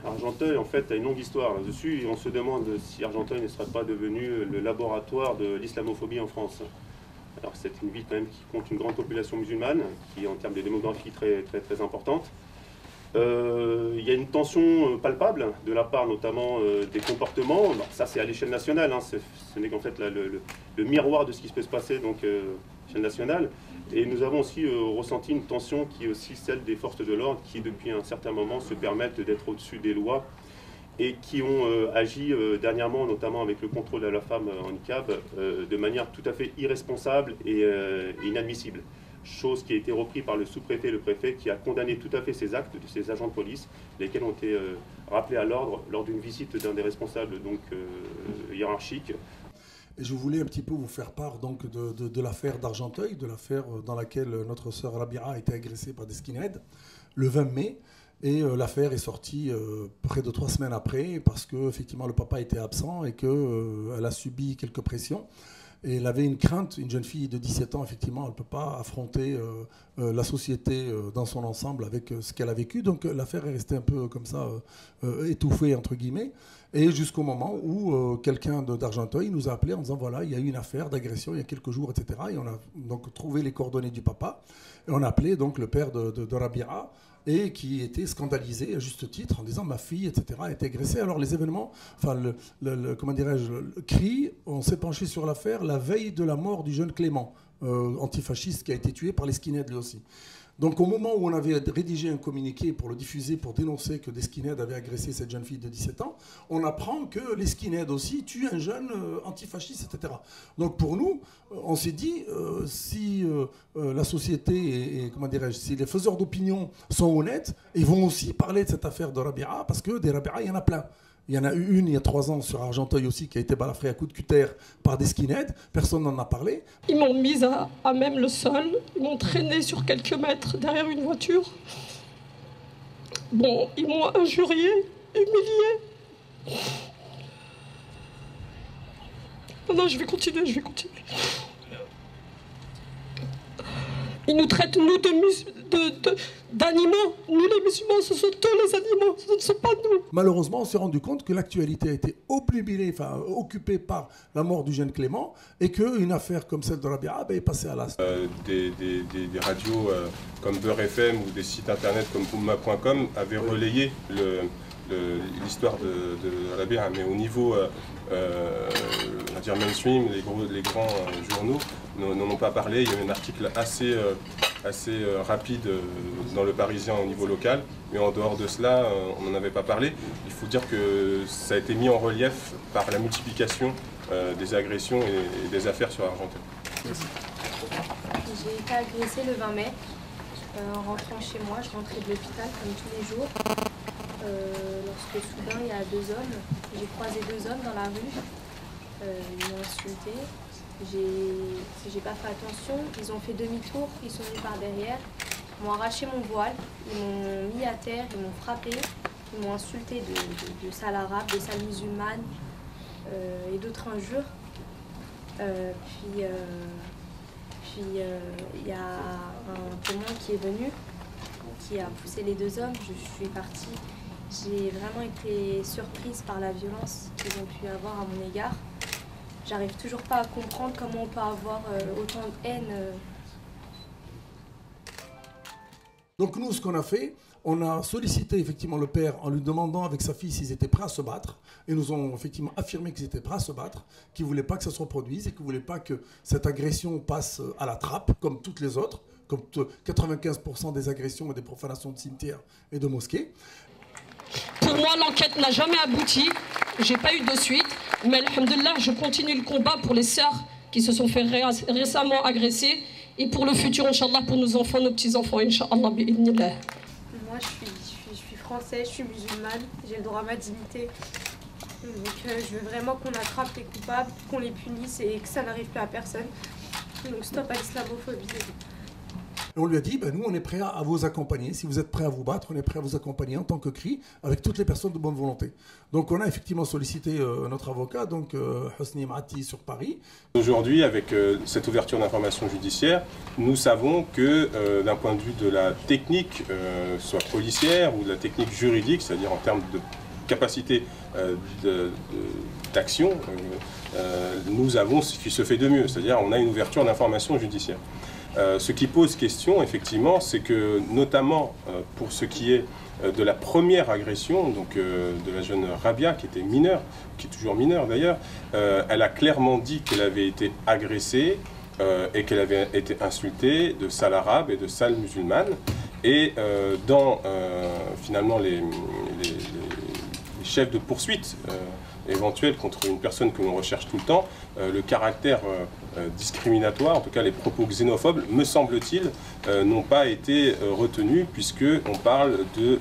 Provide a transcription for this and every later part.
Argenteuil, en fait, a une longue histoire là-dessus. Et on se demande si Argenteuil ne serait pas devenu le laboratoire de l'islamophobie en France. Alors, c'est une ville quand même qui compte une grande population musulmane, qui est en termes de démographie très importante. Il y a une tension palpable de la part notamment des comportements. Alors, ça, c'est à l'échelle nationale. Hein. Ce n'est qu'en fait là, le miroir de ce qui peut se passer donc, à l'échelle nationale. Et nous avons aussi ressenti une tension qui est aussi celle des forces de l'ordre qui, depuis un certain moment, se permettent d'être au-dessus des lois et qui ont agi dernièrement, notamment avec le contrôle de la femme en niqab, de manière tout à fait irresponsable et inadmissible. Chose qui a été reprise par le sous-préfet et le préfet qui a condamné tout à fait ces actes de ces agents de police, lesquels ont été rappelés à l'ordre lors d'une visite d'un des responsables donc, hiérarchiques. Et je voulais un petit peu vous faire part donc, de l'affaire d'Argenteuil, de l'affaire dans laquelle notre sœur Rabia a été agressée par des skinheads le 20 mai. Et l'affaire est sortie près de 3 semaines après parce qu'effectivement le papa était absent et qu'elle a subi quelques pressions. Et elle avait une crainte, une jeune fille de 17 ans, effectivement, elle ne peut pas affronter la société dans son ensemble avec ce qu'elle a vécu. Donc l'affaire est restée un peu comme ça, étouffée, entre guillemets. Et jusqu'au moment où quelqu'un d'Argenteuil nous a appelé en disant, voilà, il y a eu une affaire d'agression il y a quelques jours, etc. Et on a donc trouvé les coordonnées du papa. Et on a appelé donc le père de Rabia, et qui était scandalisé à juste titre en disant ma fille, etc., a été agressée. Alors les événements, enfin, comment dirais-je, le cri, on s'est penché sur l'affaire la veille de la mort du jeune Clément, antifasciste qui a été tué par les skinheads lui aussi. Donc au moment où on avait rédigé un communiqué pour le diffuser, pour dénoncer que des skinheads avaient agressé cette jeune fille de 17 ans, on apprend que les skinheads aussi tuent un jeune antifasciste, etc. Donc pour nous, on s'est dit, si la société, et comment dirais-je, si les faiseurs d'opinion sont honnêtes, ils vont aussi parler de cette affaire de Rabia, parce que des Rabia, il y en a plein. Il y en a eu une il y a 3 ans sur Argenteuil aussi qui a été balafrée à coups de cutter par des skinheads. Personne n'en a parlé. Ils m'ont mise à même le sol. Ils m'ont traînée sur quelques mètres derrière une voiture. Bon, ils m'ont injurié, humilié. Non, je vais continuer. Ils nous traitent, nous, d'animaux. Nous, les musulmans, ce sont eux les animaux, ce ne sont pas nous. Malheureusement, on s'est rendu compte que l'actualité a été occupée par la mort du jeune Clément et qu'une affaire comme celle de Rabia est passée à l'as. Des radios comme Beurre FM ou des sites internet comme Oumma.com avaient relayé l'histoire de Rabia, mais au niveau on va dire mainstream, les grands journaux n'en ont pas parlé. Il y a eu un article assez rapide dans Le Parisien au niveau local, mais en dehors de cela, on n'en avait pas parlé. Il faut dire que ça a été mis en relief par la multiplication des agressions et des affaires sur Argenteuil. J'ai été agressée le 20 mai. En rentrant chez moi, je rentrais de l'hôpital comme tous les jours. Lorsque soudain il y a 2 hommes, j'ai croisé 2 hommes dans la rue, ils m'ont insulté, j'ai pas fait attention, ils ont fait demi-tour, ils sont venus par derrière, ils m'ont arraché mon voile, ils m'ont mis à terre, ils m'ont frappé, ils m'ont insulté de sale arabe, de sale musulmane et d'autres injures. Puis il y a un témoin qui est venu, qui a poussé les 2 hommes, je suis partie. J'ai vraiment été surprise par la violence qu'ils ont pu avoir à mon égard. J'arrive toujours pas à comprendre comment on peut avoir autant de haine. Donc nous, ce qu'on a fait, on a sollicité effectivement le père en lui demandant avec sa fille s'ils étaient prêts à se battre. Et nous ont effectivement affirmé qu'ils étaient prêts à se battre, qu'ils ne voulaient pas que ça se reproduise et qu'ils ne voulaient pas que cette agression passe à la trappe, comme toutes les autres, comme 95% des agressions et des profanations de cimetières et de mosquées. Pour moi, l'enquête n'a jamais abouti. J'ai pas eu de suite. Mais alhamdoulilah, je continue le combat pour les sœurs qui se sont fait récemment agresser. Et pour le futur, Inch'Allah, pour nos enfants, nos petits-enfants, Inch'Allah, bi'idhnillah. Moi, je suis française, je suis musulmane, j'ai le droit à ma dignité. Donc je veux vraiment qu'on attrape les coupables, qu'on les punisse et que ça n'arrive plus à personne. Donc stop à l'islamophobie. Et on lui a dit, ben, nous, on est prêts à vous accompagner. Si vous êtes prêts à vous battre, on est prêts à vous accompagner en tant que CRI, avec toutes les personnes de bonne volonté. Donc, on a effectivement sollicité notre avocat, donc Hosni Mati, sur Paris. Aujourd'hui, avec cette ouverture d'information judiciaire, nous savons que d'un point de vue de la technique, soit policière ou de la technique juridique, c'est-à-dire en termes de capacité d'action, nous avons ce qui se fait de mieux, c'est-à-dire on a une ouverture d'information judiciaire. Ce qui pose question, effectivement, c'est que, notamment pour ce qui est de la première agression, donc de la jeune Rabia, qui était mineure, qui est toujours mineure d'ailleurs, elle a clairement dit qu'elle avait été agressée et qu'elle avait été insultée de sale arabe et de sale musulmane. Et dans, finalement, les chefs de poursuite éventuels contre une personne que l'on recherche tout le temps, le caractère discriminatoire, en tout cas les propos xénophobes, me semble-t-il, n'ont pas été retenus puisqu'on parle de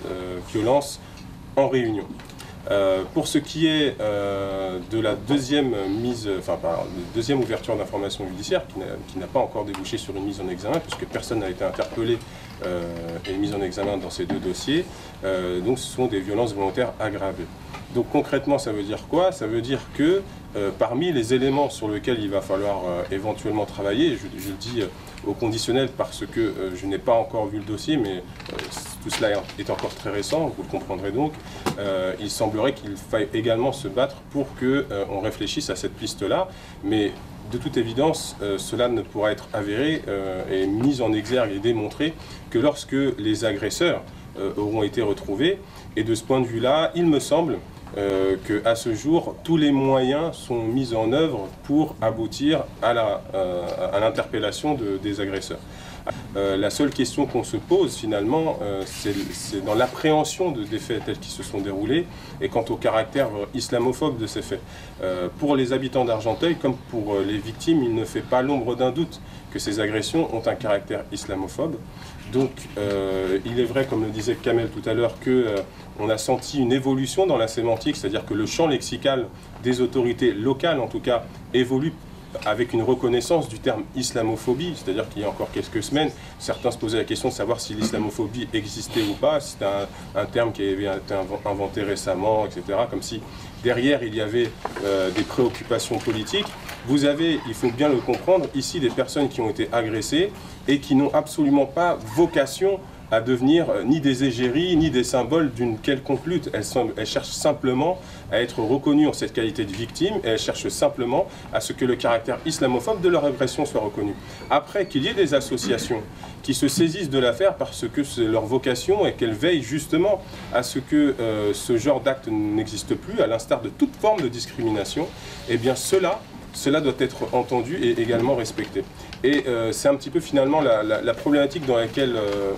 violence en réunion. Pour ce qui est de la deuxième deuxième ouverture d'information judiciaire, qui n'a pas encore débouché sur une mise en examen, puisque personne n'a été interpellé et mis en examen dans ces deux dossiers, donc ce sont des violences volontaires aggravées. Donc concrètement, ça veut dire quoi? Ça veut dire que parmi les éléments sur lesquels il va falloir éventuellement travailler, je le dis au conditionnel parce que je n'ai pas encore vu le dossier, mais tout cela est encore très récent, vous le comprendrez donc, il semblerait qu'il faille également se battre pour qu'on réfléchisse à cette piste-là, mais de toute évidence, cela ne pourra être avéré et mis en exergue et démontré que lorsque les agresseurs auront été retrouvés. Et de ce point de vue-là, il me semble qu'à ce jour, tous les moyens sont mis en œuvre pour aboutir à l'interpellation des agresseurs. La seule question qu'on se pose finalement, c'est dans l'appréhension des faits tels qu'ils se sont déroulés et quant au caractère islamophobe de ces faits. Pour les habitants d'Argenteuil, comme pour les victimes, il ne fait pas l'ombre d'un doute que ces agressions ont un caractère islamophobe. Donc il est vrai, comme le disait Kamel tout à l'heure, qu'on a senti une évolution dans la sémantique, c'est-à-dire que le champ lexical des autorités locales, en tout cas, évolue avec une reconnaissance du terme islamophobie, c'est-à-dire qu'il y a encore quelques semaines, certains se posaient la question de savoir si l'islamophobie existait ou pas, si c'était un terme qui avait été inventé récemment, etc., comme si derrière il y avait des préoccupations politiques. Vous avez, il faut bien le comprendre, ici des personnes qui ont été agressées et qui n'ont absolument pas vocation à devenir ni des égéries, ni des symboles d'une quelconque lutte. Elles cherchent simplement à être reconnues en cette qualité de victime et elles cherchent simplement à ce que le caractère islamophobe de leur agression soit reconnu. Après, qu'il y ait des associations qui se saisissent de l'affaire parce que c'est leur vocation et qu'elles veillent justement à ce que ce genre d'acte n'existe plus, à l'instar de toute forme de discrimination, eh bien cela doit être entendu et également respecté. Et c'est un petit peu finalement la problématique dans laquelle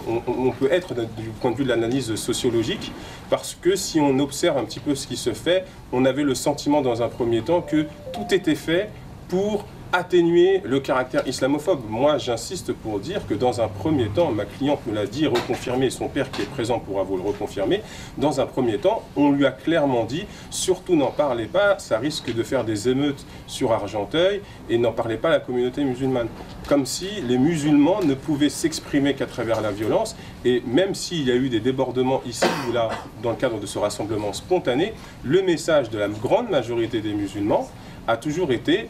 on peut être du point de vue de l'analyse sociologique, parce que si on observe un petit peu ce qui se fait, on avait le sentiment dans un premier temps que tout était fait pour atténuer le caractère islamophobe. Moi, j'insiste pour dire que dans un premier temps, ma cliente me l'a dit, reconfirmé, son père qui est présent pourra vous le reconfirmer, dans un premier temps, on lui a clairement dit, surtout n'en parlez pas, ça risque de faire des émeutes sur Argenteuil, et n'en parlez pas à la communauté musulmane. Comme si les musulmans ne pouvaient s'exprimer qu'à travers la violence, et même s'il y a eu des débordements ici ou là, dans le cadre de ce rassemblement spontané, le message de la grande majorité des musulmans a toujours été: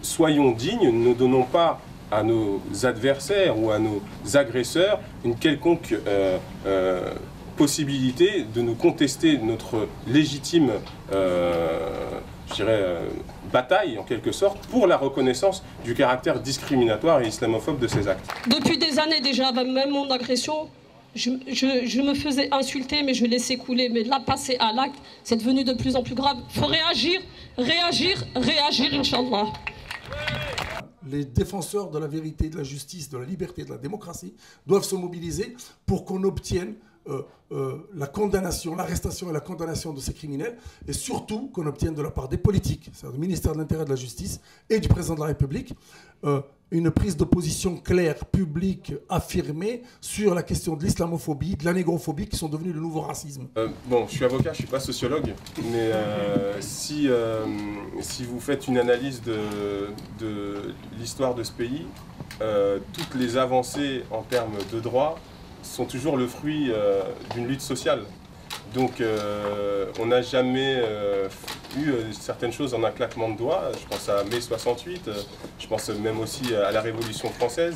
soyons dignes, ne donnons pas à nos adversaires ou à nos agresseurs une quelconque possibilité de nous contester notre légitime bataille, en quelque sorte, pour la reconnaissance du caractère discriminatoire et islamophobe de ces actes. Depuis des années déjà, même mon agression, je me faisais insulter, mais je laissais couler. Mais là, passer à l'acte, c'est devenu de plus en plus grave. Il faut réagir, réagir, réagir, Inch'Allah. Les défenseurs de la vérité, de la justice, de la liberté, de la démocratie doivent se mobiliser pour qu'on obtienne la condamnation, l'arrestation et la condamnation de ces criminels, et surtout qu'on obtienne de la part des politiques, c'est-à-dire du ministère de l'Intérieur et de la Justice et du président de la République, une prise de position claire, publique, affirmée sur la question de l'islamophobie, de la négrophobie, qui sont devenus le nouveau racisme. Bon, je suis avocat, je ne suis pas sociologue, mais si vous faites une analyse de l'histoire de ce pays, toutes les avancées en termes de droit sont toujours le fruit d'une lutte sociale. Donc on n'a jamais eu certaines choses en un claquement de doigts. Je pense à mai 68, je pense même aussi à la Révolution française.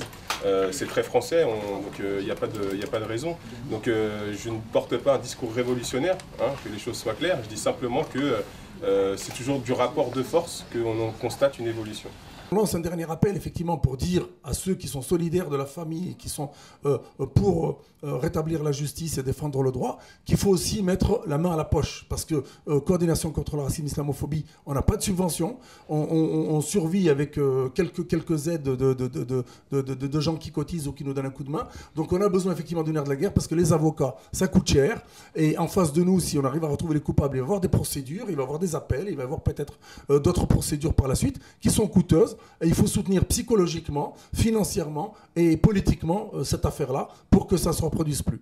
C'est très français, donc il n'y a pas de raison. Donc je ne porte pas un discours révolutionnaire, hein, que les choses soient claires. Je dis simplement que c'est toujours du rapport de force qu'on constate une évolution. On lance un dernier appel, effectivement, pour dire à ceux qui sont solidaires de la famille et qui sont pour rétablir la justice et défendre le droit, qu'il faut aussi mettre la main à la poche. Parce que coordination contre le racisme, l'islamophobie, on n'a pas de subvention. On survit avec quelques aides de gens qui cotisent ou qui nous donnent un coup de main. Donc on a besoin effectivement d'une aire de la guerre parce que les avocats, ça coûte cher. Et en face de nous, si on arrive à retrouver les coupables, il va y avoir des procédures, il va y avoir des appels, il va y avoir peut-être d'autres procédures par la suite qui sont coûteuses. Et il faut soutenir psychologiquement, financièrement et politiquement cette affaire-là pour que ça ne se reproduise plus.